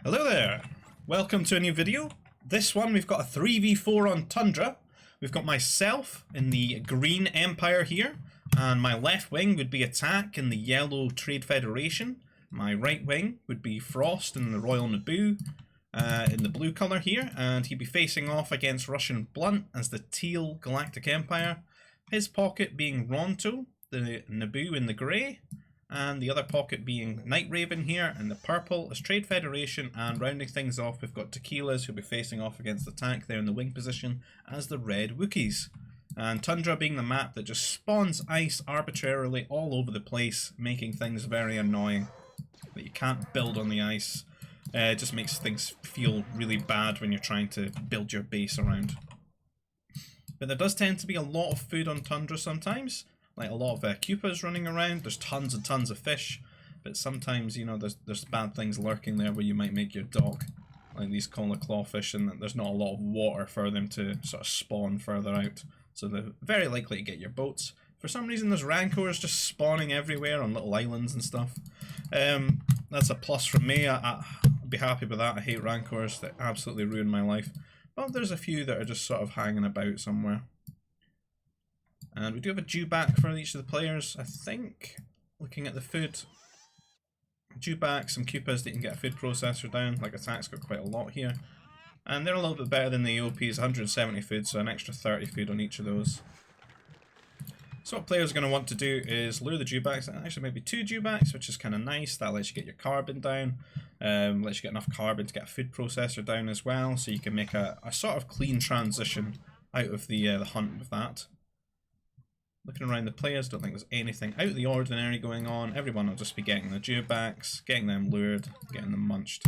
Hello there! Welcome to a new video. This one we've got a 3v4 on Tundra. We've got myself in the green empire here, and my left wing would be Attack in the yellow Trade Federation. My right wing would be Frost in the Royal Naboo in the blue colour here, and he'd be facing off against Russianblunt as the teal Galactic Empire. His pocket being Ronto, the Naboo in the grey, and the other pocket being Nightraven here in the purple as Trade Federation, and rounding things off we've got Tekilaz who'll be facing off against Attack there in the wing position as the red Wookiees. And Tundra being the map that just spawns ice arbitrarily all over the place, making things very annoying. That you can't build on the ice. It just makes things feel really bad when you're trying to build your base around. But there does tend to be a lot of food on Tundra sometimes. Like a lot of cupas running around. There's tons and tons of fish, but sometimes, you know, there's bad things lurking there where you might make your dock, like these cola clawfish, and there's not a lot of water for them to sort of spawn further out, so they're very likely to get your boats. For some reason there's rancors just spawning everywhere on little islands and stuff. That's a plus from me. I'd be happy with that. I hate rancors, they absolutely ruin my life, but there's a few that are just sort of hanging about somewhere. And we do have a dewback for each of the players, I think. Looking at the food, dewback, some cupas that you can get a food processor down, like Attack's got quite a lot here. And they're a little bit better than the AOP's, 170 food, so an extra 30 food on each of those. So what players are going to want to do is lure the dewbacks, actually maybe 2 dewbacks, which is kind of nice. That lets you get your carbon down, lets you get enough carbon to get a food processor down as well, so you can make a sort of clean transition out of the hunt with that. Looking around the players, don't think there's anything out of the ordinary going on. Everyone will just be getting the dewbacks, getting them lured, getting them munched.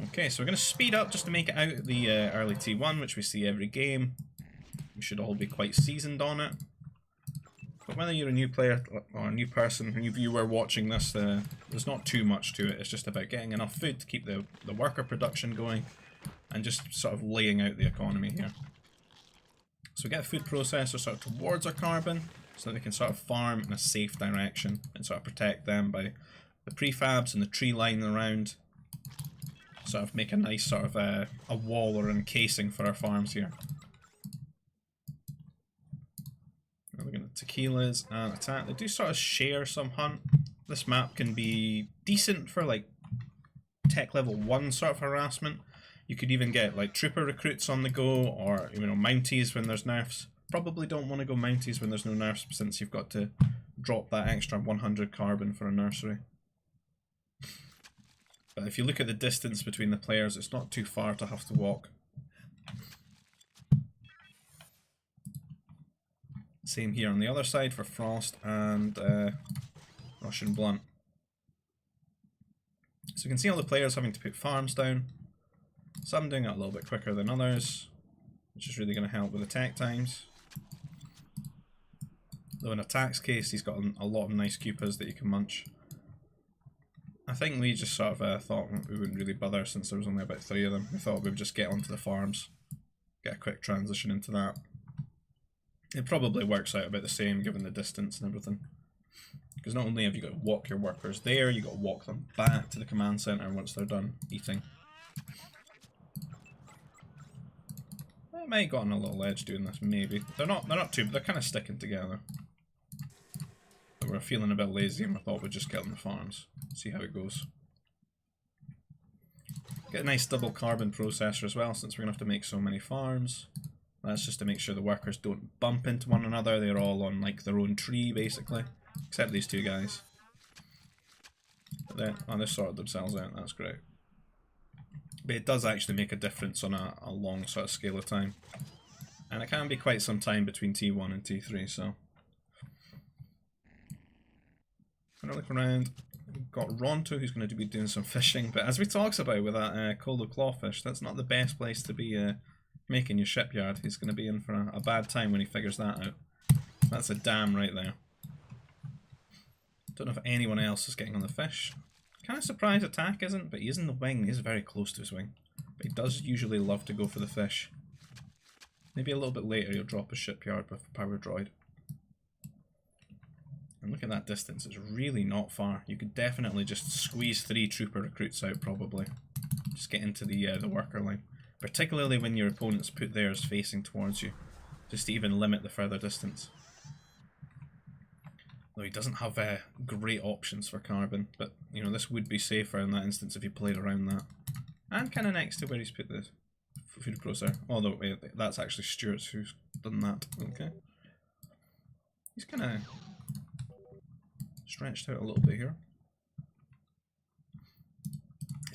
Okay, so we're going to speed up just to make it out of the early T1, which we see every game. We should all be quite seasoned on it. But whether you're a new player or a new person, a new viewer watching this, there's not too much to it. It's just about getting enough food to keep the worker production going and just sort of laying out the economy here. So we get a food processor sort of towards our carbon so that we can sort of farm in a safe direction and sort of protect them by the prefabs and the tree line around. Sort of make a nice sort of a wall or encasing for our farms here. We're looking at Tekilaz and Attack. They do sort of share some hunt. This map can be decent for like tech level 1 sort of harassment. You could even get like trooper recruits on the go, or you know, mounties when there's nerfs. Probably don't want to go mounties when there's no nerfs, since you've got to drop that extra 100 carbon for a nursery. But if you look at the distance between the players, it's not too far to have to walk. Same here on the other side for Frost and Russianblunt. So you can see all the players having to put farms down. Some doing it a little bit quicker than others, which is really going to help with attack times. Though in Attack's case, he's got a lot of nice cupas that you can munch. I think we just sort of thought we wouldn't really bother since there was only about 3 of them. We thought we'd just get onto the farms, get a quick transition into that. It probably works out about the same given the distance and everything. Because not only have you got to walk your workers there, you got to walk them back to the command center once they're done eating. I might have gotten a little edge doing this, maybe. They're not too, but they're kind of sticking together. But we're feeling a bit lazy and we thought we'd just get on the farms. See how it goes. Get a nice double carbon processor as well, since we're going to have to make so many farms. That's just to make sure the workers don't bump into one another. They're all on like their own tree, basically. Except these 2 guys. But they've sorted themselves out, that's great. But it does actually make a difference on a long sort of scale of time. And it can be quite some time between T1 and T3, so. Gonna look around. We've got Ronto, who's going to be doing some fishing, but as we talked about with that cola clawfish, that's not the best place to be making your shipyard. He's going to be in for a bad time when he figures that out. That's a dam right there. Don't know if anyone else is getting on the fish. Kind of surprised Attack isn't, but he is in the wing. He's very close to his wing. But he does usually love to go for the fish. Maybe a little bit later he'll drop a shipyard with a power droid. And look at that distance, it's really not far. You could definitely just squeeze 3 trooper recruits out probably. Just get into the worker line. Particularly when your opponents put theirs facing towards you. Just to even limit the further distance. Though he doesn't have great options for carbon, but you know, this would be safer in that instance if you played around that. And kind of next to where he's put the food processor. Although, wait, that's actually Stuart's who's done that. Okay. He's kind of stretched out a little bit here.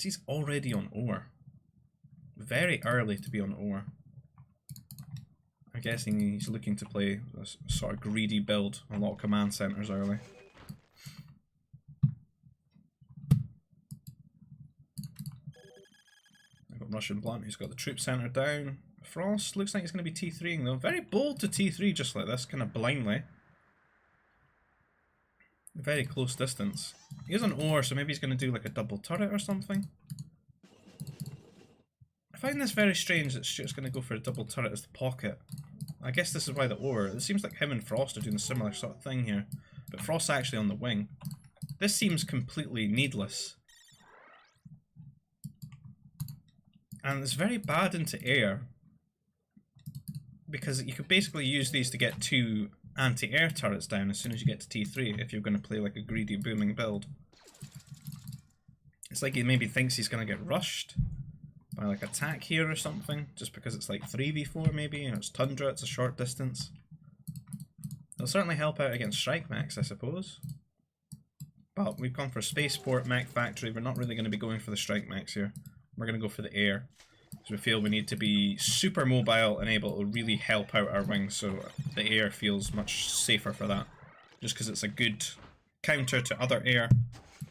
He's already on ore. Very early to be on ore. I'm guessing he's looking to play a sort of greedy build, a lot of command centers early. I've got Russianblunt, who's got the troop center down. Frost looks like he's going to be T3ing though. Very bold to T3 just like this, kind of blindly. Very close distance. He is on ore, so maybe he's going to do like a double turret or something. I find this very strange that Stuart's going to go for a double turret as the pocket. I guess this is why the ore. It seems like him and Frost are doing a similar sort of thing here. But Frost's actually on the wing. This seems completely needless. And it's very bad into air. Because you could basically use these to get 2 anti-air turrets down as soon as you get to T3 if you're going to play like a greedy booming build. It's like he maybe thinks he's going to get rushed by like attack here or something, just because it's like 3v4 maybe, and it's Tundra, it's a short distance. It'll certainly help out against strike mechs, I suppose. But we've gone for Spaceport, Mech Factory, we're not really going to be going for the strike mechs here. We're going to go for the air. So we feel we need to be super mobile and able to really help out our wings, so the air feels much safer for that. Just because it's a good counter to other air,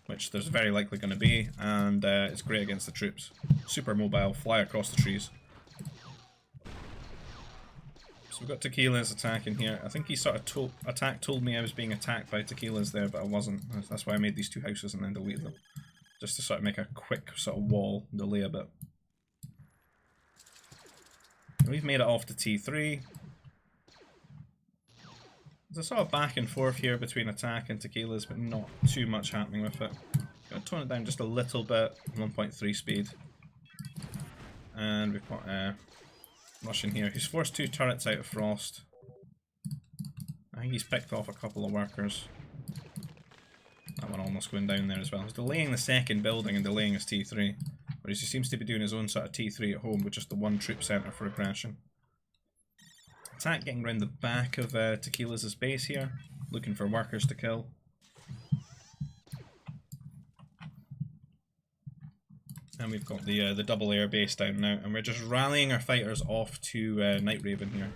which there's very likely going to be, and it's great against the troops. Super mobile, fly across the trees. So we've got Tekilaz attacking here. I think he sort of told me I was being attacked by Tekilaz there, but I wasn't. That's why I made these 2 houses and then deleted them. Just to sort of make a quick sort of wall, delay a bit. We've made it off to T3. There's a sort of back and forth here between attack and Tekilaz, but not too much happening with it. Gonna tone it down just a little bit, 1.3 speed. And we've got Russian here. He's forced 2 turrets out of Frost. I think he's picked off a couple of workers. That one almost going down there as well. He's delaying the second building and delaying his T3. Whereas he seems to be doing his own sort of T3 at home with just the 1 troop centre for aggression. Attack getting around the back of Tekilaz's base here, looking for workers to kill. And we've got the double air base down now, and we're just rallying our fighters off to Nightraven here.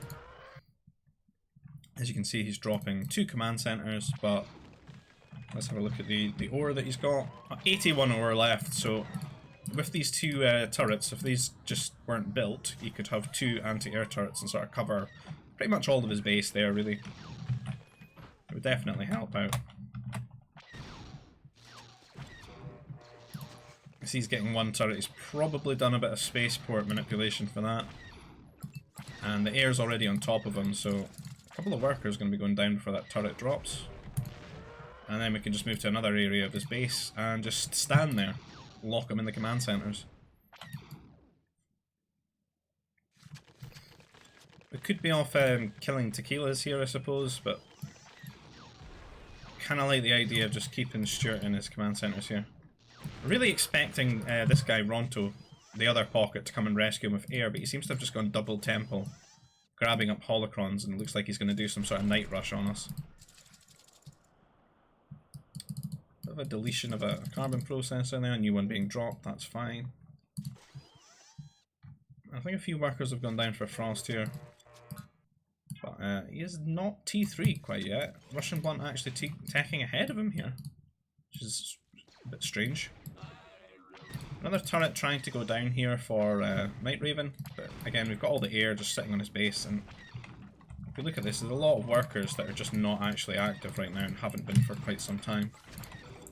As you can see, he's dropping 2 command centres, but let's have a look at the ore that he's got. 81 ore left, so with these 2 turrets, if these just weren't built, he could have 2 anti-air turrets and sort of cover pretty much all of his base there, really. It would definitely help out. As he's getting 1 turret, he's probably done a bit of spaceport manipulation for that. And the air's already on top of him, so a couple of workers are going to be going down before that turret drops. And then we can just move to another area of his base and just stand there. Lock him in the command centers. We could be off killing Tekilaz here, I suppose, but kind of like the idea of just keeping Stuart in his command centers here. Really expecting this guy Ronto, the other pocket, to come and rescue him with air, but he seems to have just gone double tempo, grabbing up holocrons, and it looks like he's going to do some sort of night rush on us. Bit of a deletion of a carbon processor there, a new one being dropped, that's fine. I think a few workers have gone down for Frost here. But he is not T3 quite yet. Russianblunt actually teching ahead of him here, which is a bit strange. Another turret trying to go down here for Nightraven, but again we've got all the air just sitting on his base, and if you look at this, there's a lot of workers that are just not actually active right now and haven't been for quite some time.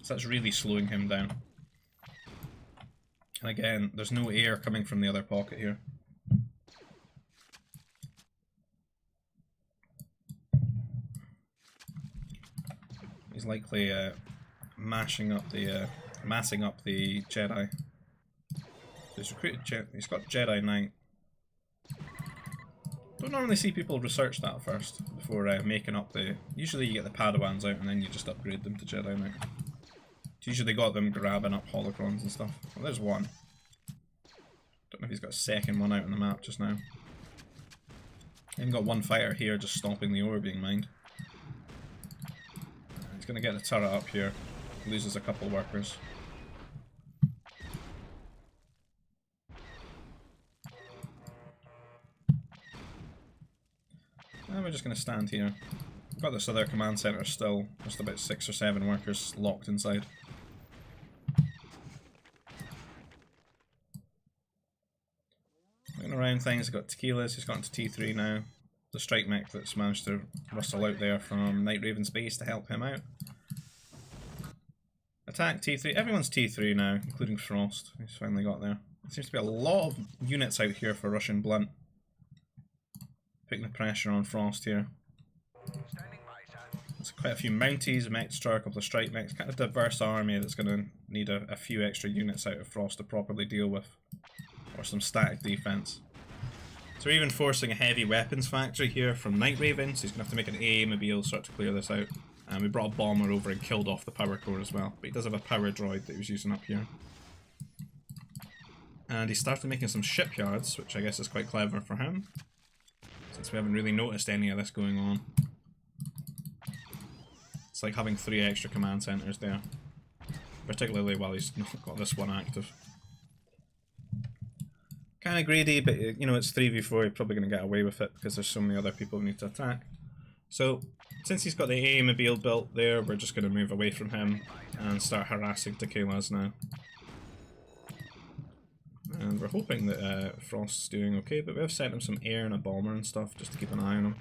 So that's really slowing him down. And again, there's no air coming from the other pocket here. He's likely massing up the Jedi. He's recruited. He's got Jedi Knight. Don't normally see people research that first before making up the. Usually you get the Padawans out and then you just upgrade them to Jedi Knight. It's usually got them grabbing up holocrons and stuff. Well, there's one. Don't know if he's got a second one out on the map just now. Even got one fighter here just stopping the ore being mined. He's going to get the turret up here. Loses a couple workers. And we're just going to stand here. We've got this other command center still. Just about 6 or 7 workers locked inside. Looking around things, I've got Tekilaz, who's got into T3 now. The strike mech that's managed to rustle out there from Nightraven's base to help him out. Attack T3, everyone's T3 now, including Frost, who's finally got there. There seems to be a lot of units out here for Russianblunt. Putting the pressure on Frost here. There's quite a few Mounties, a mech destroyer, a couple of strike mechs, kind of diverse army that's going to need a few extra units out of Frost to properly deal with. Or some static defense. So we're even forcing a heavy weapons factory here from Nightraven, so he's going to have to make an AA mobile start to clear this out. And we brought a bomber over and killed off the power core as well, but he does have a power droid that he was using up here. And he started making some shipyards, which I guess is quite clever for him, since we haven't really noticed any of this going on. It's like having 3 extra command centers there, particularly while he's not got this one active. Kind of greedy, but you know, it's 3v4, you're probably going to get away with it because there's so many other people we need to attack. So, since he's got the AA mobile built there, we're just going to move away from him and start harassing Tekilaz now. And we're hoping that Frost's doing okay, but we have sent him some air and a bomber and stuff just to keep an eye on him.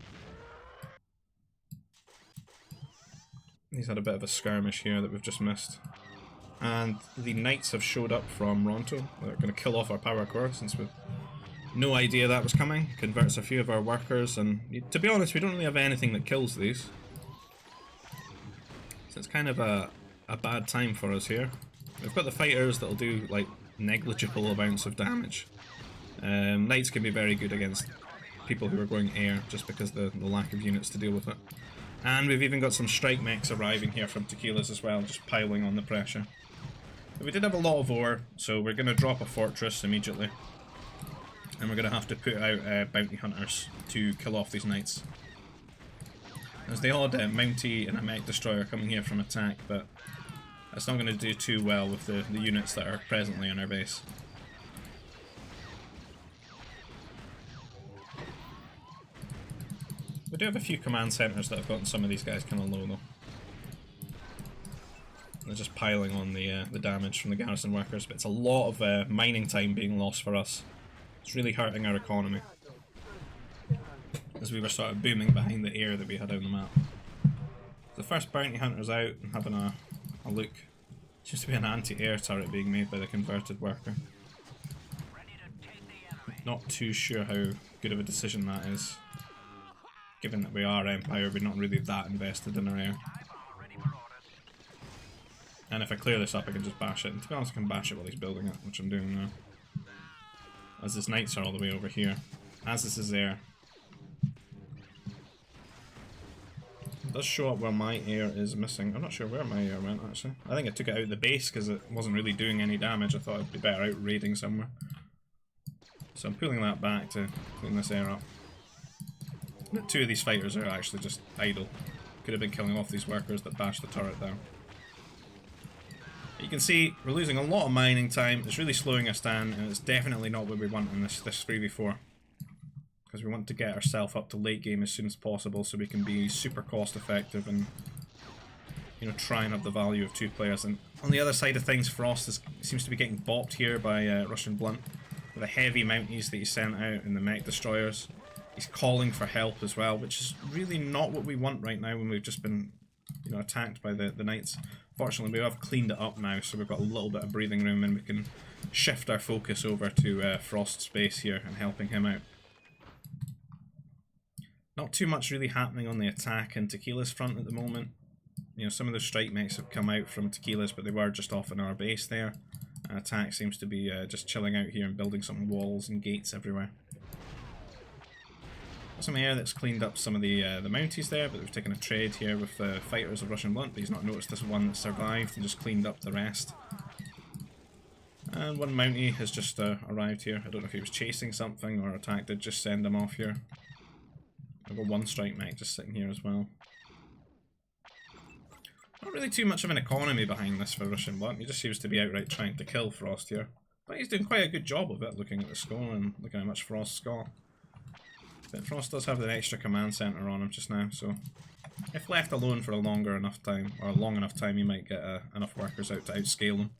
He's had a bit of a skirmish here that we've just missed. And the knights have showed up from Ronto. They're going to kill off our power core since we've no idea that was coming. Converts a few of our workers, and to be honest, we don't really have anything that kills these. So it's kind of a bad time for us here. We've got the fighters that'll do like negligible amounts of damage. Knights can be very good against people who are going air just because the lack of units to deal with it. And we've even got some strike mechs arriving here from Tekilaz as well, just piling on the pressure. But we did have a lot of ore, so we're going to drop a fortress immediately. And we're going to have to put out bounty hunters to kill off these knights. There's the odd Mountie and a mech destroyer coming here from attack, but that's not going to do too well with the units that are presently on our base. We do have a few command centers that have gotten some of these guys kind of low though. They're just piling on the damage from the garrison workers, but it's a lot of mining time being lost for us. It's really hurting our economy, as we were sort of booming behind the air that we had on the map. The first bounty hunter's out and having a look. Seems to be an anti-air turret being made by the converted worker. Not too sure how good of a decision that is. Given that we are Empire, we're not really that invested in our air. And if I clear this up, I can just bash it. And to be honest, I can bash it while he's building it, which I'm doing now. As his knights are all the way over here. As this is air. It does show up where my air is missing. I'm not sure where my air went, actually. I think I took it out of the base because it wasn't really doing any damage. I thought it'd be better out raiding somewhere. So I'm pulling that back to clean this air up. 2 of these fighters are actually just idle. Could have been killing off these workers that bashed the turret down. You can see we're losing a lot of mining time. It's really slowing us down, and it's definitely not what we want in this 3v4. Because we want to get ourselves up to late game as soon as possible so we can be super cost effective and, you know, try and have the value of 2 players. And on the other side of things, Frost seems to be getting bopped here by Russianblunt with the heavy Mounties that he sent out and the mech destroyers. He's calling for help as well, which is really not what we want right now when we've just been, you know, attacked by the knights. Fortunately, we have cleaned it up now, so we've got a little bit of breathing room and we can shift our focus over to Frost's base here and helping him out. Not too much really happening on the attack and Tekilaz front at the moment. You know, some of the strike mechs have come out from Tekilaz, but they were just off in our base there. Attack seems to be just chilling out here and building some walls and gates everywhere. Some air that's cleaned up some of the Mounties there, but we've taken a trade here with the fighters of Russianblunt, but he's not noticed this one that survived and just cleaned up the rest. And one Mountie has just arrived here. I don't know if he was chasing something or Attack did just send him off here. I've got one strike mech just sitting here as well. Not really too much of an economy behind this for Russianblunt. He just seems to be outright trying to kill Frost here. But he's doing quite a good job of it, looking at the score and looking at how much Frost's got. But Frost does have an extra command center on him just now, so if left alone for a long enough time, he might get enough workers out to outscale him.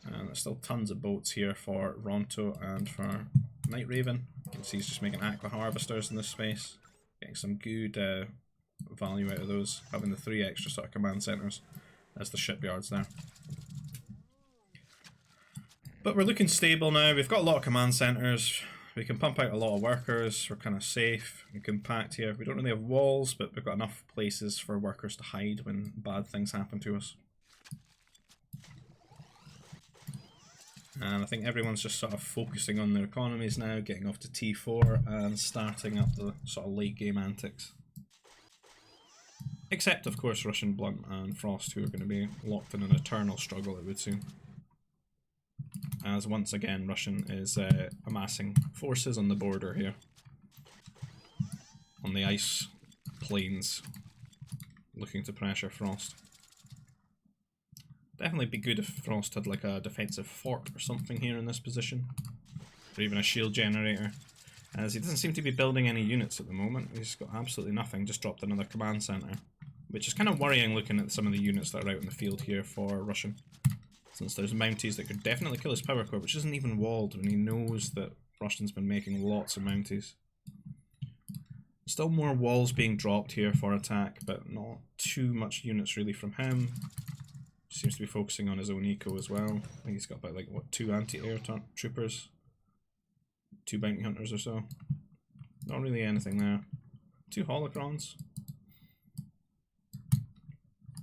And there's still tons of boats here for Ronto and for Nightraven. You can see he's just making aqua harvesters in this space, getting some good value out of those, having the 3 extra sort of command centers as the shipyards there. But we're looking stable now. We've got a lot of command centers. We can pump out a lot of workers. We're kind of safe and compact here. We don't really have walls, but we've got enough places for workers to hide when bad things happen to us. And I think everyone's just sort of focusing on their economies now, getting off to T4 and starting up the sort of late game antics. Except, of course, Russianblunt and Frost, who are going to be locked in an eternal struggle, it would seem. As once again, Russian is amassing forces on the border here. On the ice plains, looking to pressure Frost. Definitely be good if Frost had like a defensive fort or something here in this position. Or even a shield generator. As he doesn't seem to be building any units at the moment. He's got absolutely nothing, just dropped another command center. Which is kind of worrying looking at some of the units that are out in the field here for Russian. Since there's Mounties that could definitely kill his power core, which isn't even walled when he knows that Russian's been making lots of Mounties. Still more walls being dropped here for Attack, but not too much units really from him. Seems to be focusing on his own eco as well. I think he's got about like, what, 2 anti-air troopers? 2 bounty hunters or so. Not really anything there. 2 holocrons.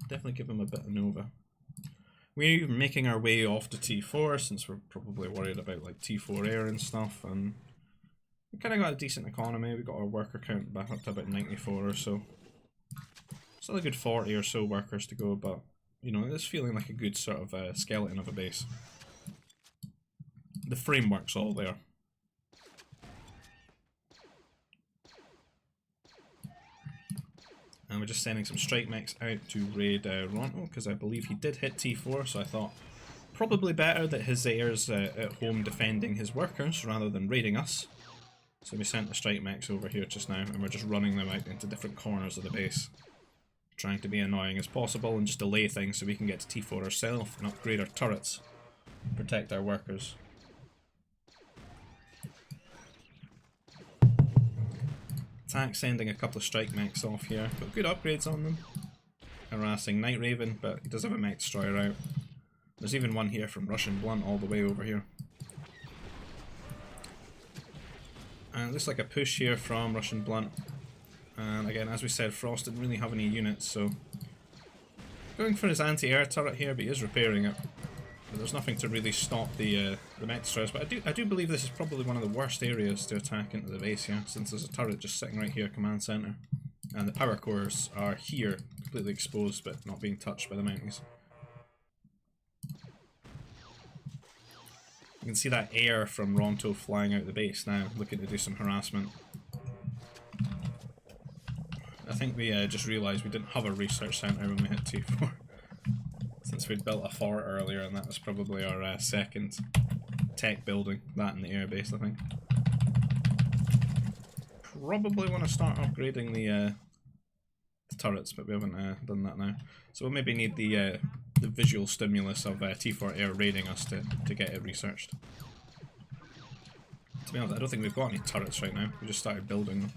Definitely give him a bit of Nova. We're making our way off to T4 since we're probably worried about like T4 air and stuff, and we kind of got a decent economy. We got our worker count back up to about 94 or so. Still a good 40 or so workers to go, but you know, it's feeling like a good sort of skeleton of a base. The framework's all there. And we're just sending some strike mechs out to raid Ronto, because I believe he did hit T4, so I thought probably better that his heirs at home defending his workers rather than raiding us. So we sent the strike mechs over here just now, and we're just running them out into different corners of the base. Trying to be annoying as possible and just delay things so we can get to T4 ourselves and upgrade our turrets. Protect our workers. Attack sending a couple of strike mechs off here. Got good upgrades on them. Harassing Nightraven, but he does have a mech destroyer out. There's even one here from Russianblunt all the way over here. And it looks like a push here from Russianblunt. And again, as we said, Frost didn't really have any units, so going for his anti-air turret here, but he is repairing it. But there's nothing to really stop the mech destroyers. But I do believe this is probably one of the worst areas to attack into the base here, since there's a turret just sitting right here, command center, and the power cores are here, completely exposed, but not being touched by the Mounties. You can see that air from Ronto flying out the base now, looking to do some harassment. I think we just realised we didn't have a research centre when we hit T4. Since we'd built a fort earlier, and that was probably our second tech building, that and the airbase, I think. Probably want to start upgrading the turrets, but we haven't done that now. So we'll maybe need the visual stimulus of T4 air raiding us to get it researched. To be honest, I don't think we've got any turrets right now. We just started building them.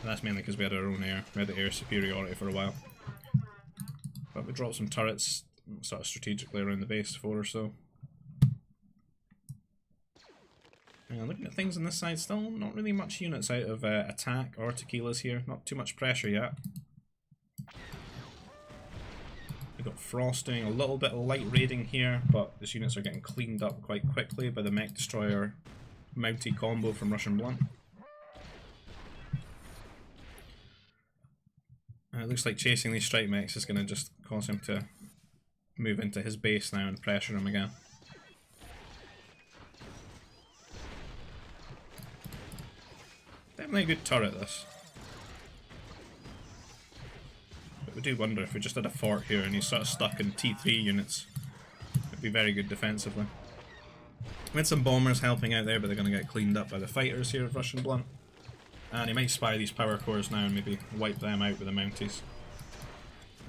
And that's mainly because we had our own air. We had the air superiority for a while. But we dropped some turrets sort of strategically around the base, 4 or so. Looking at things on this side, still not really much units out of attack or Tekilaz here. Not too much pressure yet. We've got Frost doing a little bit of light raiding here, but his units are getting cleaned up quite quickly by the Mech Destroyer Mountie combo from Russianblunt. And it looks like chasing these strike mechs is going to just cause him to move into his base now and pressure him again. Definitely a good turret, this. But we do wonder if we just had a fort here and he's sort of stuck in T3 units. It'd be very good defensively. We had some bombers helping out there, but they're going to get cleaned up by the fighters here of Russianblunt. And he might spy these power cores now and maybe wipe them out with the Mounties.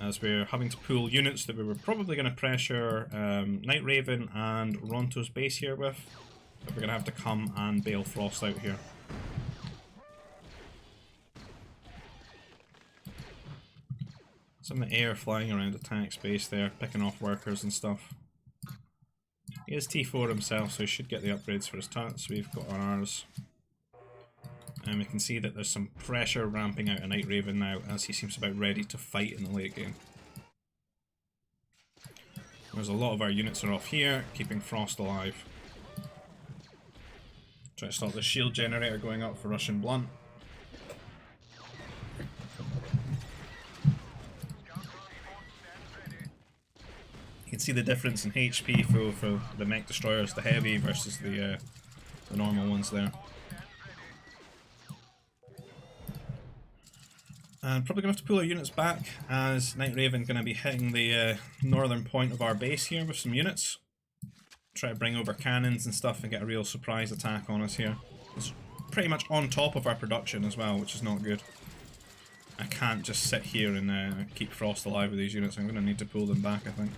As we're having to pull units that we were probably going to pressure Nightraven and Ronto's base here with. But we're going to have to come and bail Frost out here. Some of the air flying around attack space there, picking off workers and stuff. He is T4 himself, so he should get the upgrades for his turrets. We've got ours. And we can see that there's some pressure ramping out of Nightraven now as he seems about ready to fight in the late game. There's a lot of our units are off here, keeping Frost alive. Try to stop the shield generator going up for Russianblunt. You can see the difference in HP for the Mech Destroyers, the heavy versus the normal ones there. And probably going to have to pull our units back as Nightraven going to be hitting the northern point of our base here with some units. Try to bring over cannons and stuff and get a real surprise attack on us here. It's pretty much on top of our production as well, which is not good. I can't just sit here and keep Frost alive with these units. I'm going to need to pull them back, I think.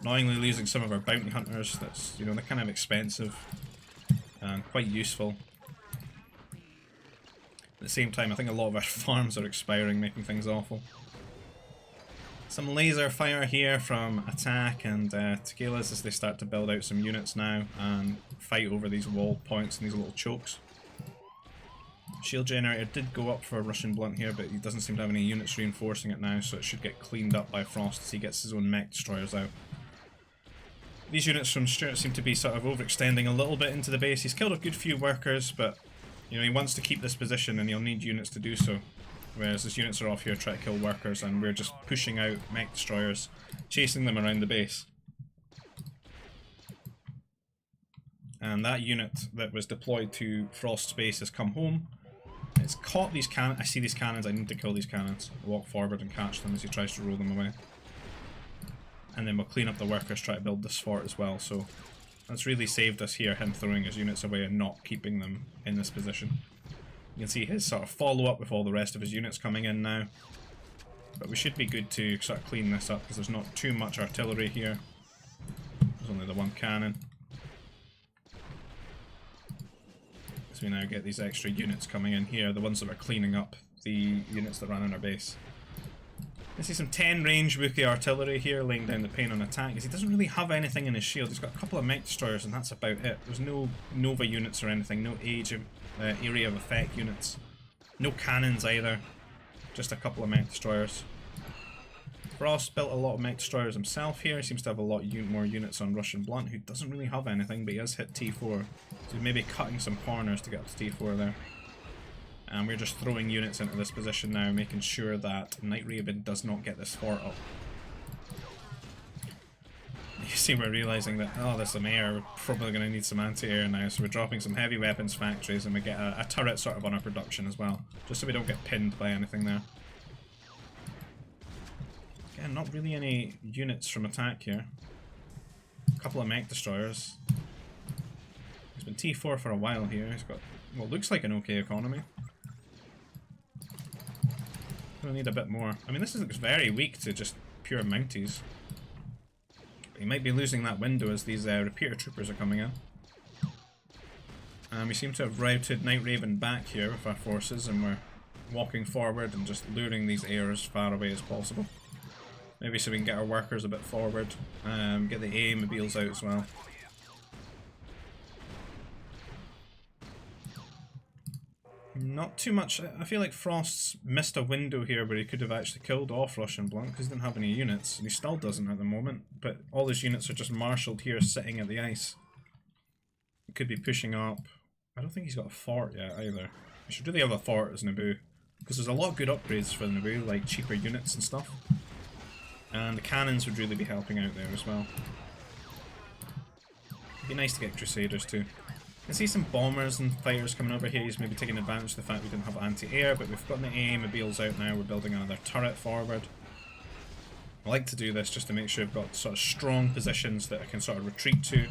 Annoyingly losing some of our bounty hunters. That's, you know, they're kind of expensive and quite useful. At the same time, I think a lot of our farms are expiring, making things awful. Some laser fire here from Attack and Tekilaz as they start to build out some units now and fight over these wall points and these little chokes. Shield generator did go up for Russianblunt here, but he doesn't seem to have any units reinforcing it now, so it should get cleaned up by Frost as he gets his own Mech Destroyers out. These units from Stuart seem to be sort of overextending a little bit into the base. He's killed a good few workers, but you know, he wants to keep this position and he'll need units to do so. Whereas his units are off here trying to kill workers and we're just pushing out Mech Destroyers, chasing them around the base. And that unit that was deployed to Frost's base has come home. It's caught these cannons. I see these cannons, I need to kill these cannons. Walk forward and catch them as he tries to roll them away. And then we'll clean up the workers, try to build this fort as well, so that's really saved us here, him throwing his units away and not keeping them in this position. You can see his sort of follow-up with all the rest of his units coming in now. But we should be good to sort of clean this up because there's not too much artillery here. There's only the one cannon. So we now get these extra units coming in here, the ones that are cleaning up the units that ran in our base. I see some 10 range Wookiee artillery here laying down the pain on attack because he doesn't really have anything in his shield. He's got a couple of Mech Destroyers and that's about it. There's no Nova units or anything, no area of effect units. No cannons either, just a couple of Mech Destroyers. Frost built a lot of Mech Destroyers himself here. He seems to have a lot more units on Russianblunt, who doesn't really have anything, but he has hit T4. So he's maybe cutting some corners to get up to T4 there. And we're just throwing units into this position now, making sure that Nightraven does not get this fort up. You see we're realising that, oh, there's some air, we're probably going to need some anti-air now, so we're dropping some heavy weapons factories and we get a turret sort of on our production as well, just so we don't get pinned by anything there. Again, not really any units from attack here. A couple of Mech Destroyers. He's been T4 for a while here, he's got what looks like an okay economy. We'll need a bit more. I mean, this looks very weak to just pure Mounties. He might be losing that window as these repeater troopers are coming in. And we seem to have routed Nightraven back here with our forces, and we're walking forward and just luring these air as far away as possible. Maybe so we can get our workers a bit forward, get the A mobiles out as well. Not too much. I feel like Frost's missed a window here where he could have actually killed off Russianblunt because he didn't have any units, and he still doesn't at the moment, but all his units are just marshalled here sitting at the ice. He could be pushing up. I don't think he's got a fort yet either. He should really have a fort as Naboo, because there's a lot of good upgrades for Naboo, like cheaper units and stuff. And the cannons would really be helping out there as well. It'd be nice to get Crusaders too. I see some bombers and fighters coming over here. He's maybe taking advantage of the fact we didn't have anti-air, but we've gotten the A-mobiles out now. We're building another turret forward. I like to do this just to make sure we've got sort of strong positions that I can sort of retreat to.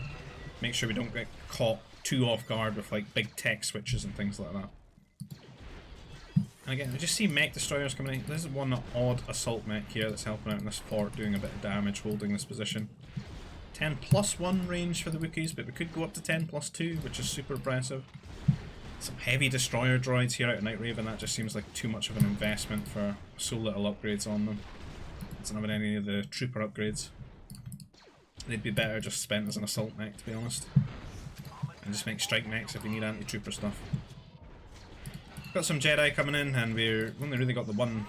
Make sure we don't get caught too off guard with like big tech switches and things like that. And again, I just see mech destroyers coming in. There's one odd assault mech here that's helping out in this fort, doing a bit of damage, holding this position. 10+1 range for the Wookiees, but we could go up to 10+2, which is super impressive. Some heavy destroyer droids here out of Nightraven. That just seems like too much of an investment for so little upgrades on them. It's not having any of the trooper upgrades. They'd be better just spent as an assault mech, to be honest. And just make strike mechs if you need anti-trooper stuff. Got some Jedi coming in, and we've only really got the one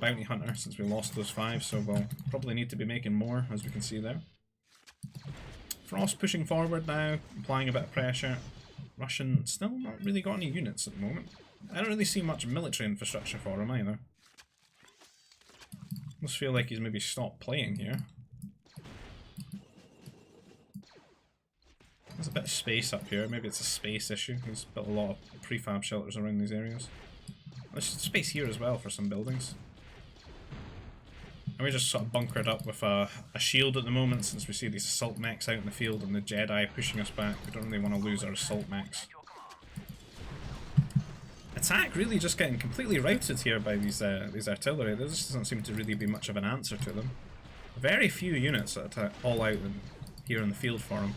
bounty hunter since we lost those 5, so we'll probably need to be making more, as we can see there. Frost pushing forward now, applying a bit of pressure. Russian still not really got any units at the moment. I don't really see much military infrastructure for him either. Must feel like he's maybe stopped playing here. There's a bit of space up here, maybe it's a space issue. He's built a lot of prefab shelters around these areas. There's space here as well for some buildings. And we're just sort of bunkered up with a shield at the moment, since we see these assault mechs out in the field and the Jedi pushing us back. We don't really want to lose our assault mechs. Attack really just getting completely routed here by these artillery. There just doesn't seem to really be much of an answer to them. Very few units that attack all out here in the field for them.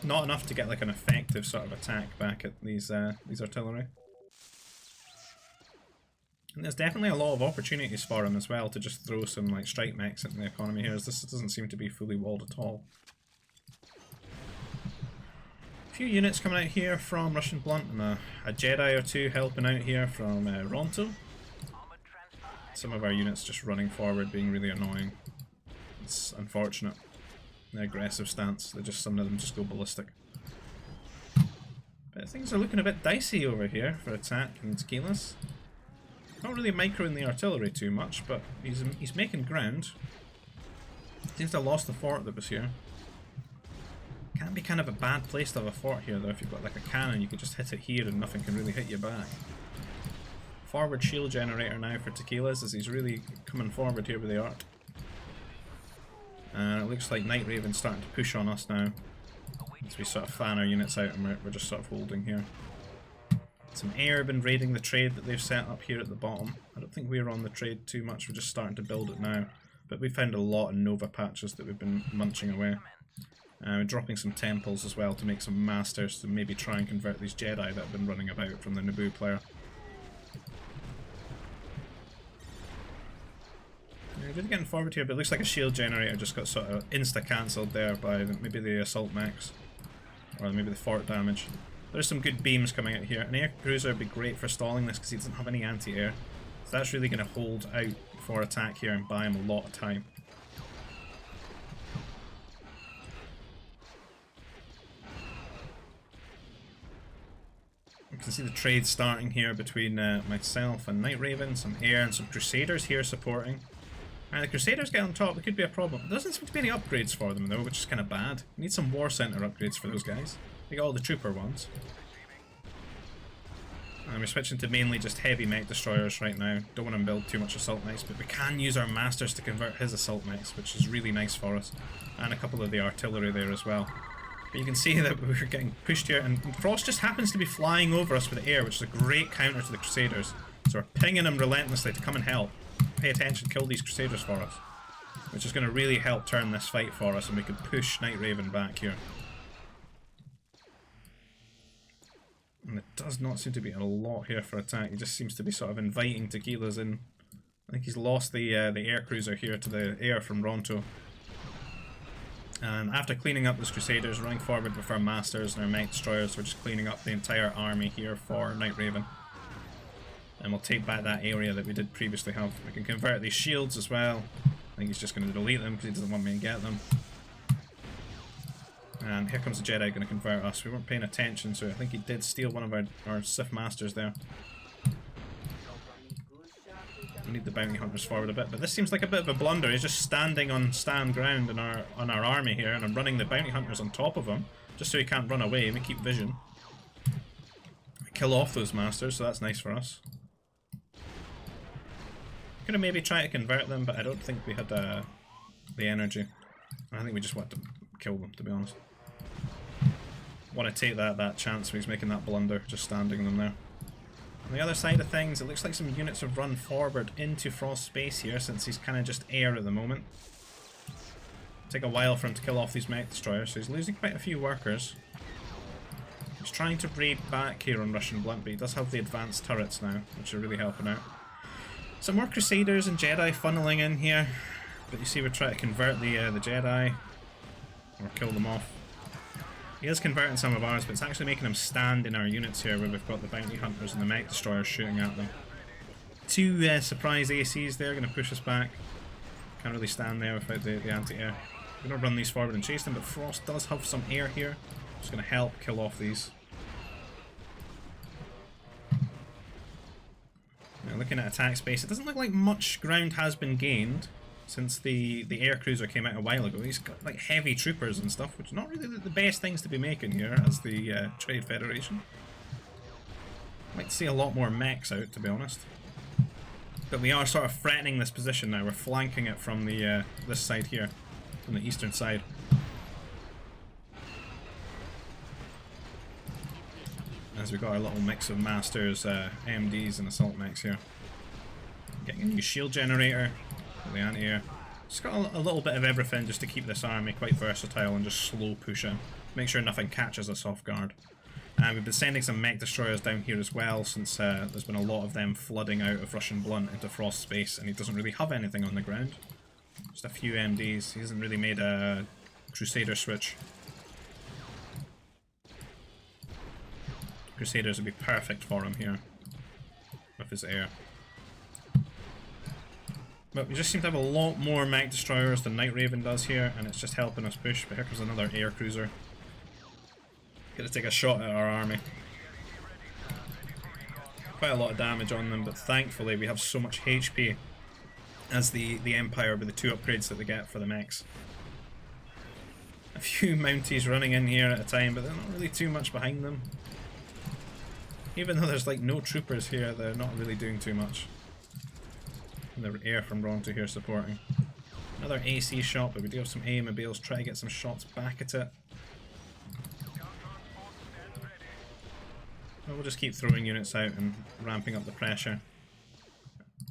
Not enough to get like an effective sort of attack back at these artillery. And there's definitely a lot of opportunities for him as well to just throw some like strike mechs into the economy here, as this doesn't seem to be fully walled at all. A few units coming out here from Russianblunt, and a Jedi or two helping out here from Ronto. Some of our units just running forward, being really annoying. It's unfortunate. The aggressive stance, some of them just go ballistic. But things are looking a bit dicey over here for attack and Tekilaz. Not really microing the artillery too much, but he's making ground. Seems to have lost the fort that was here. Can be kind of a bad place to have a fort here though. If you've got like a cannon, you could just hit it here and nothing can really hit you back. Forward shield generator now for Tekilaz, as he's really coming forward here with the arc. And it looks like Nightraven's starting to push on us now, as we sort of fan our units out, and we're just sort of holding here. Some air been raiding the trade that they've set up here at the bottom. I don't think we're on the trade too much, we're just starting to build it now. But we found a lot of Nova patches that we've been munching away. We're dropping some temples as well to make some masters to maybe try and convert these Jedi that have been running about from the Naboo player. Yeah, really getting forward here, but it looks like a shield generator just got sort of insta-cancelled there by maybe the assault mechs. Or maybe the fort damage. There's some good beams coming out here. An air cruiser would be great for stalling this because he doesn't have any anti-air. So that's really going to hold out for attack here and buy him a lot of time. You can see the trade starting here between myself and Nightraven, some air and some Crusaders here supporting. And the Crusaders get on top, it could be a problem. There doesn't seem to be any upgrades for them though, which is kind of bad. We need some War Center upgrades for those guys. They got all the trooper ones. And we're switching to mainly just heavy mech destroyers right now. Don't want to build too much assault mechs, but we can use our masters to convert his assault mechs, which is really nice for us. And a couple of the artillery there as well. But you can see that we're getting pushed here, and Frost just happens to be flying over us with the air, which is a great counter to the Crusaders. So we're pinging him relentlessly to come and help. Pay attention, kill these Crusaders for us. Which is going to really help turn this fight for us, and we can push Nightraven back here. And it does not seem to be a lot here for attack. He just seems to be sort of inviting Tekilaz in. I think he's lost the air cruiser here to the air from Ronto. And after cleaning up those Crusaders, running forward with our Masters and our Mech Destroyers, we're just cleaning up the entire army here for Nightraven. And we'll take back that area that we did previously have. We can convert these shields as well. I think he's just going to delete them because he doesn't want me to get them. And here comes the Jedi going to convert us. We weren't paying attention, so I think he did steal one of our Sith Masters there. We need the bounty hunters forward a bit, but this seems like a bit of a blunder. He's just standing on stand ground on our army here, and I'm running the bounty hunters on top of him, just so he can't run away. We keep vision. We kill off those masters, so that's nice for us. Could have maybe tried to convert them, but I don't think we had the energy. I think we just want to kill them, to be honest. Want to take that chance when he's making that blunder, just standing them there. On the other side of things, it looks like some units have run forward into Frost space here, since he's kind of just air at the moment. Take a while for him to kill off these Mech Destroyers, so he's losing quite a few workers. He's trying to raid back here on Russianblunt, but he does have the advanced turrets now, which are really helping out. Some more Crusaders and Jedi funneling in here, but you see we're trying to convert the Jedi, or kill them off. He is converting some of ours, but it's actually making him stand in our units here where we've got the bounty hunters and the Mech Destroyers shooting at them. Two surprise ACs there, going to push us back. Can't really stand there without the anti-air. We're going to run these forward and chase them, but Frost does have some air here. Just going to help kill off these. Now looking at attack space, it doesn't look like much ground has been gained since the air cruiser came out a while ago. He's got like heavy troopers and stuff, which are not really the best things to be making here as the Trade Federation. I'd like to see a lot more mechs out, to be honest. But we are sort of threatening this position now. We're flanking it from the this side here, from the eastern side. As we got our little mix of Masters, MDs and Assault Mechs here. Getting a new shield generator. The anti-air. Just got a little bit of everything just to keep this army quite versatile and just slow push in. Make sure nothing catches us off guard. And we've been sending some Mech Destroyers down here as well, since there's been a lot of them flooding out of Russianblunt into Frost space, and he doesn't really have anything on the ground. Just a few MDs. He hasn't really made a Crusader switch. Crusaders would be perfect for him here with his air. But we just seem to have a lot more Mech Destroyers than Nightraven does here, and it's just helping us push. But here comes another air cruiser. Gonna take a shot at our army. Quite a lot of damage on them, but thankfully we have so much HP as the Empire with the 2 upgrades that they get for the mechs. A few Mounties running in here at a time, but they're not really too much behind them. Even though there's like no troopers here, they're not really doing too much. And the air from Ronto here supporting. Another AC shot, but we do have some aim and be able to try to get some shots back at it. But we'll just keep throwing units out and ramping up the pressure.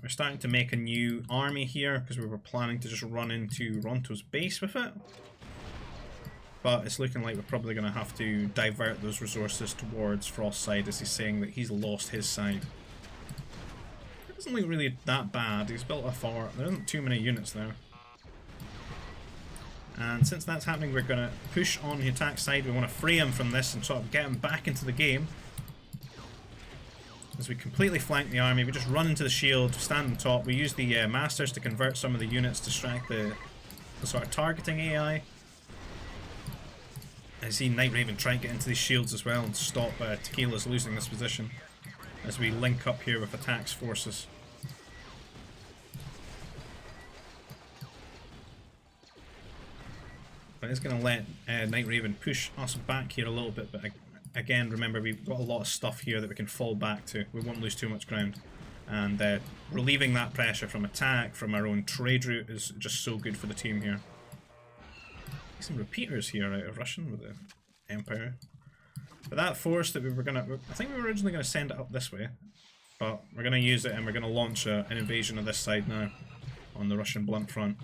We're starting to make a new army here because we were planning to just run into Ronto's base with it. But it's looking like we're probably going to have to divert those resources towards Frost's side, as he's saying that he's lost his side. It doesn't look really that bad. He's built a fort. There isn't too many units there. And since that's happening, we're going to push on the attack side. We want to free him from this and sort of get him back into the game. As we completely flank the army, we just run into the shield, stand on top. We use the Masters to convert some of the units, distract the sort of targeting AI. I see Nightraven try and get into these shields as well and stop Tekilaz losing this position as we link up here with Attack's forces. But it's going to let Nightraven push us back here a little bit, but again, remember, we've got a lot of stuff here that we can fall back to. We won't lose too much ground. And relieving that pressure from attack, from our own trade route, is just so good for the team here. Some repeaters here out of Russian with the Empire. But that force that we were going to... I think we were originally going to send it up this way. But we're going to use it and we're going to launch an invasion of this side now on the Russianblunt front.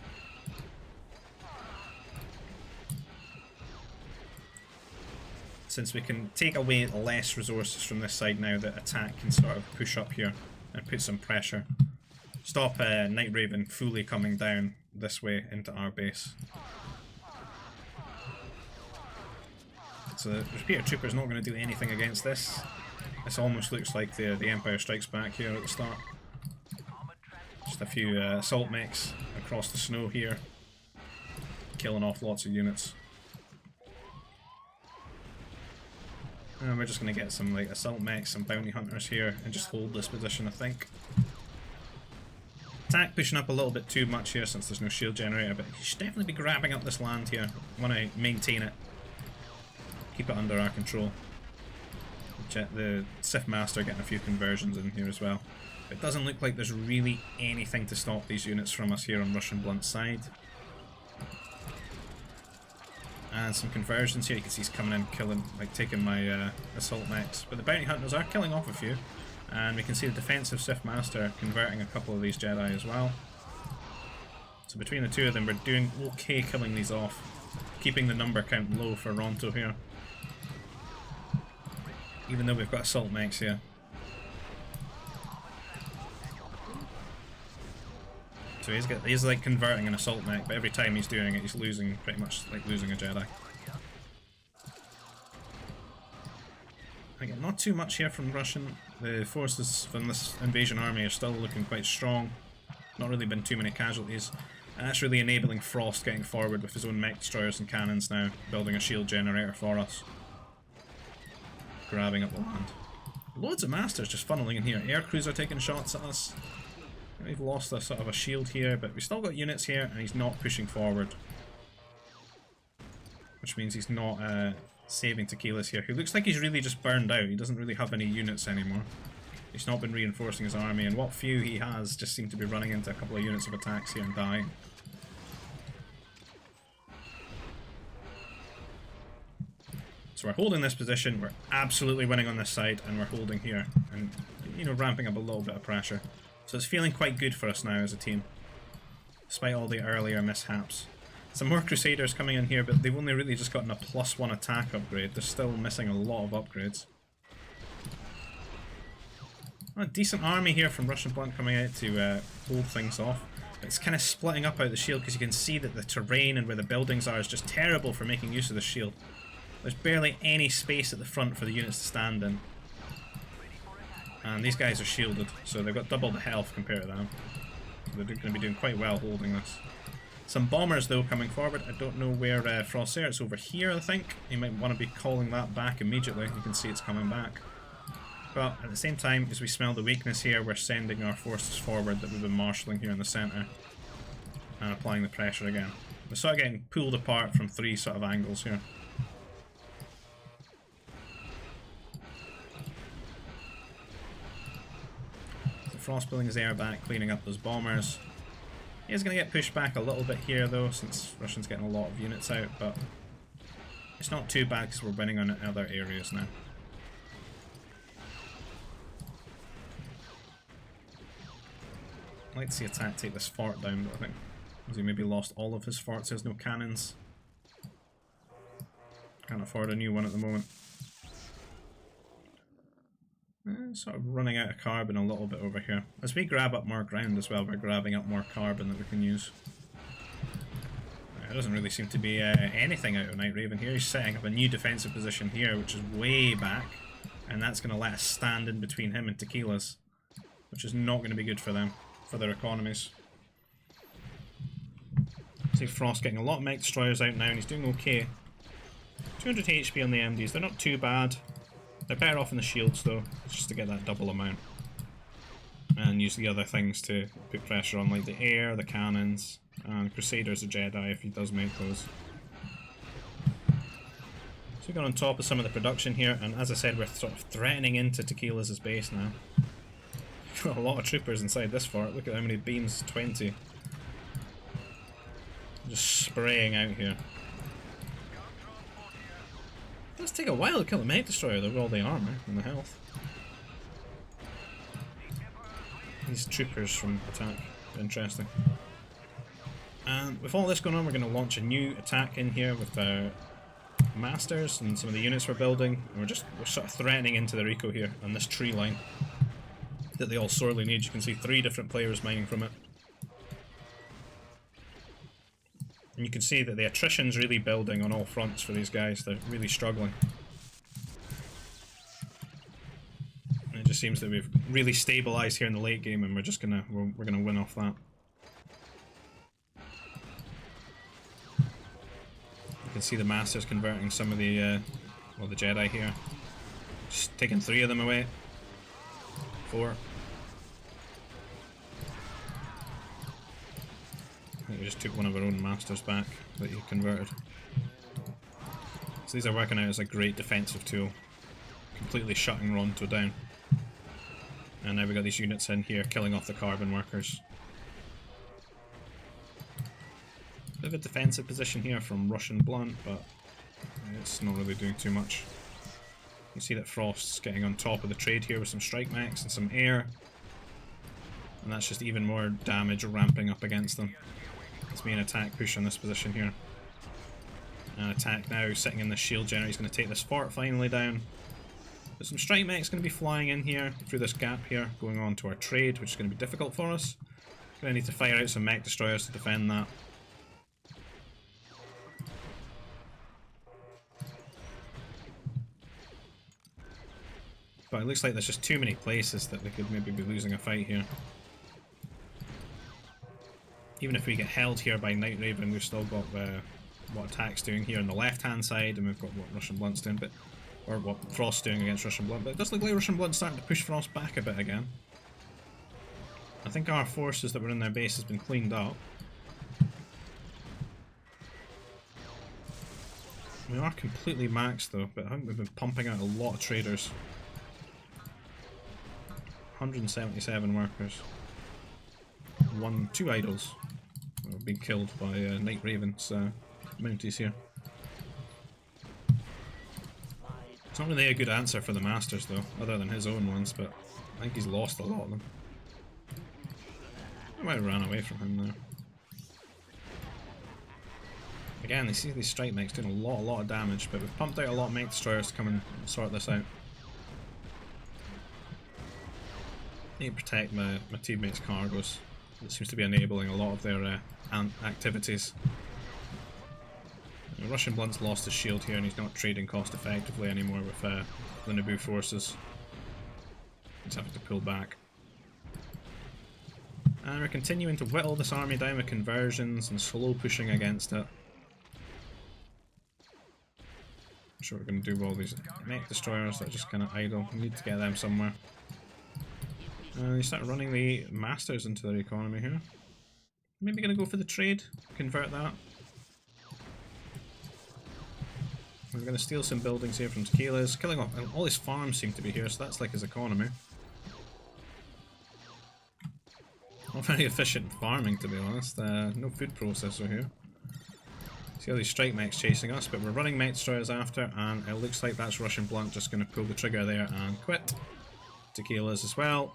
Since we can take away less resources from this side now, that Attack can sort of push up here and put some pressure. Stop Nightraven fully coming down this way into our base. So the repeater trooper's not going to do anything against this. This almost looks like the Empire Strikes Back here at the start. Just a few assault mechs across the snow here, killing off lots of units. And we're just going to get some like assault mechs, some bounty hunters here, and just hold this position, I think. Attack pushing up a little bit too much here since there's no shield generator, but he should definitely be grabbing up this land here. Want to maintain it, keep it under our control. The Sith Master getting a few conversions in here as well. It doesn't look like there's really anything to stop these units from us here on Russianblunt's side. And some conversions here. You can see he's coming in, killing, like taking my assault mechs. But the bounty hunters are killing off a few. And we can see the defensive Sith Master converting a couple of these Jedi as well. So between the two of them, we're doing okay killing these off. Keeping the number count low for Ronto here. Even though we've got assault mechs here. So he's like converting an assault mech, but every time he's doing it, he's losing, pretty much like losing a Jedi. Again, not too much here from Russian. The forces from this invasion army are still looking quite strong. Not really been too many casualties. And that's really enabling Frost getting forward with his own mech destroyers and cannons now, building a shield generator for us. Grabbing up the land. Loads of masters just funneling in here. Aircrews are taking shots at us. We've lost a sort of a shield here, but we've still got units here, and he's not pushing forward. Which means he's not saving Tekilaz here, who looks like he's really just burned out. He doesn't really have any units anymore. He's not been reinforcing his army, and what few he has just seem to be running into a couple of units of attacks here and dying. So we're holding this position, we're absolutely winning on this side, and we're holding here, and, you know, ramping up a little bit of pressure. So it's feeling quite good for us now as a team, despite all the earlier mishaps. Some more Crusaders coming in here, but they've only really just gotten a +1 attack upgrade. They're still missing a lot of upgrades. A decent army here from Russianblunt coming out to hold things off. But it's kind of splitting up out the shield because you can see that the terrain and where the buildings are is just terrible for making use of the shield. There's barely any space at the front for the units to stand in. And these guys are shielded, so they've got double the health compared to them. So they're going to be doing quite well holding this. Some bombers though coming forward. I don't know where Frost's are. It's over here, I think. You might want to be calling that back immediately. You can see it's coming back. But at the same time, as we smell the weakness here, we're sending our forces forward that we've been marshalling here in the centre. And applying the pressure again. We're sort of getting pulled apart from 3 sort of angles here. Frost pulling his air back, cleaning up those bombers. He is going to get pushed back a little bit here though, since Russian's getting a lot of units out, but it's not too bad because we're winning on other areas now. I'd like to see Attack take this fort down, but I think because he maybe lost all of his forts, he has no cannons. Can't afford a new one at the moment. Sort of running out of carbon a little bit over here. As we grab up more ground as well, we're grabbing up more carbon that we can use. There doesn't really seem to be anything out of Nightraven here. He's setting up a new defensive position here, which is way back, and that's going to let us stand in between him and Tekilaz, which is not going to be good for them, for their economies. See Frost getting a lot of mech destroyers out now, and he's doing okay. 200 HP on the MDs, they're not too bad. They're better off in the shields though, just to get that double amount. And use the other things to put pressure on, like the air, the cannons, and Crusaders, the Jedi, if he does make those. So we got on top of some of the production here, and as I said, we're sort of threatening into Tekilaz's base now. Got a lot of troopers inside this fort, look at how many beams, 20. Just spraying out here. It does take a while to kill a mech destroyer though, with all the armour and the health. These troopers from Attack, interesting. And with all this going on, we're going to launch a new attack in here with our masters and some of the units we're building. And we're sort of threatening into their eco here on this tree line that they all sorely need. You can see 3 different players mining from it. And you can see that the attrition's really building on all fronts for these guys. They're really struggling. And it just seems that we've really stabilized here in the late game, and we're just gonna we're gonna win off that. You can see the Masters converting some of the well, the Jedi here. Just taking 3 of them away. 4. I think we just took one of our own Masters back that he converted. So these are working out as a great defensive tool. Completely shutting Ronto down. And now we've got these units in here killing off the carbon workers. Bit of a defensive position here from Russianblunt, but it's not really doing too much. You see that Frost's getting on top of the trade here with some strike mechs and some air. And that's just even more damage ramping up against them. It's me an attack push on this position here. And attack now sitting in the shield generator. He's going to take this fort finally down. But some strike mechs going to be flying in here through this gap here, going on to our trade, which is going to be difficult for us. Going to need to fire out some mech destroyers to defend that. But it looks like there's just too many places that we could maybe be losing a fight here. Even if we get held here by Nightraven, we've still got what Attack's doing here on the left hand side, and we've got what Russianblunt's doing, but or what Frost's doing against Russianblunt. But it does look like Russianblunt's starting to push Frost back a bit again. I think our forces that were in their base has been cleaned up. We are completely maxed though, but I think we've been pumping out a lot of traders. 177 workers. 2 idols have been killed by Nightraven's mounties here. It's not really a good answer for the Masters though, other than his own ones, but I think he's lost a lot of them. I might have ran away from him there. Again, they see these strike mechs doing a lot of damage, but we've pumped out a lot of mech destroyers to come and sort this out. I need to protect my teammates' cargoes. It seems to be enabling a lot of their activities. Russianblunt's lost his shield here and he's not trading cost effectively anymore with the Naboo forces. He's having to pull back. And we're continuing to whittle this army down with conversions and slow pushing against it. I'm sure we're going to do all these mech destroyers that are just kind of idle. We need to get them somewhere. They start running the Masters into their economy here. Maybe going to go for the trade, convert that. We're going to steal some buildings here from Tekilaz, killing off, and all his farms seem to be here, so that's like his economy. Not very efficient farming, to be honest. No food processor here. See all these strike mechs chasing us, but we're running mech destroyers after, and it looks like that's Russianblunt just going to pull the trigger there and quit. Tekilaz as well.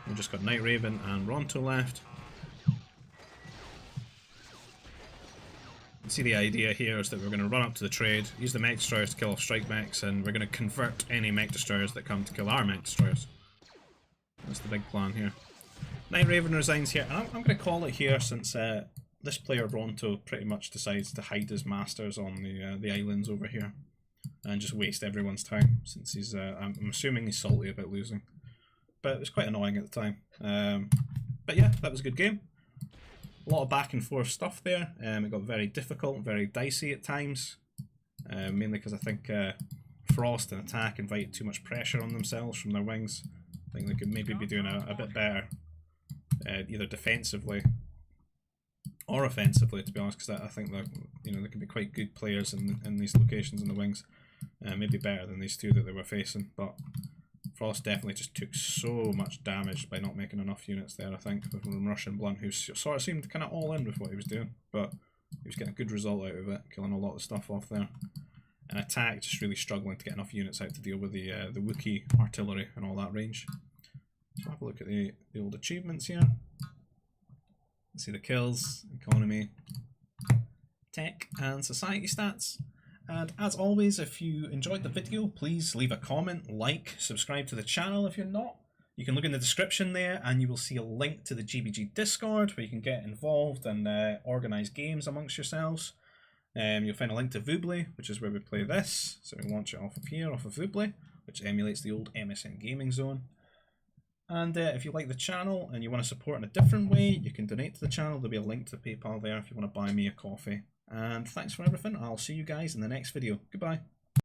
We've just got Nightraven and Ronto left. See, the idea here is that we're going to run up to the trade, use the mech destroyers to kill off strike mechs, and we're going to convert any mech destroyers that come to kill our mech destroyers. That's the big plan here. Nightraven resigns here, and I'm going to call it here since this player Ronto pretty much decides to hide his Masters on the islands over here and just waste everyone's time, since he's I'm assuming he's salty about losing. But it was quite annoying at the time. But yeah, that was a good game. A lot of back and forth stuff there. It got very difficult, very dicey at times. Mainly because I think Frost and Attack invited too much pressure on themselves from their wings. I think they could maybe be doing a bit better, either defensively or offensively, to be honest. Because I think that they can be quite good players in these locations in the wings. Maybe better than these two that they were facing, but Frost definitely just took so much damage by not making enough units there, I think, from Russianblunt, who sort of seemed kind of all in with what he was doing, but he was getting a good result out of it, killing a lot of stuff off there. And Attack just really struggling to get enough units out to deal with the Wookiee artillery and all that range. So have a look at the old achievements here. See the kills, economy, tech, and society stats. And as always, if you enjoyed the video, please leave a comment, like, subscribe to the channel if you're not. You can look in the description there and you will see a link to the GBG Discord where you can get involved and organise games amongst yourselves. You'll find a link to Voobly, which is where we play this. So we launch it off of here, off of Voobly, which emulates the old MSN Gaming Zone. And if you like the channel and you want to support in a different way, you can donate to the channel. There'll be a link to PayPal there if you want to buy me a coffee. And thanks for everything. I'll see you guys in the next video. Goodbye.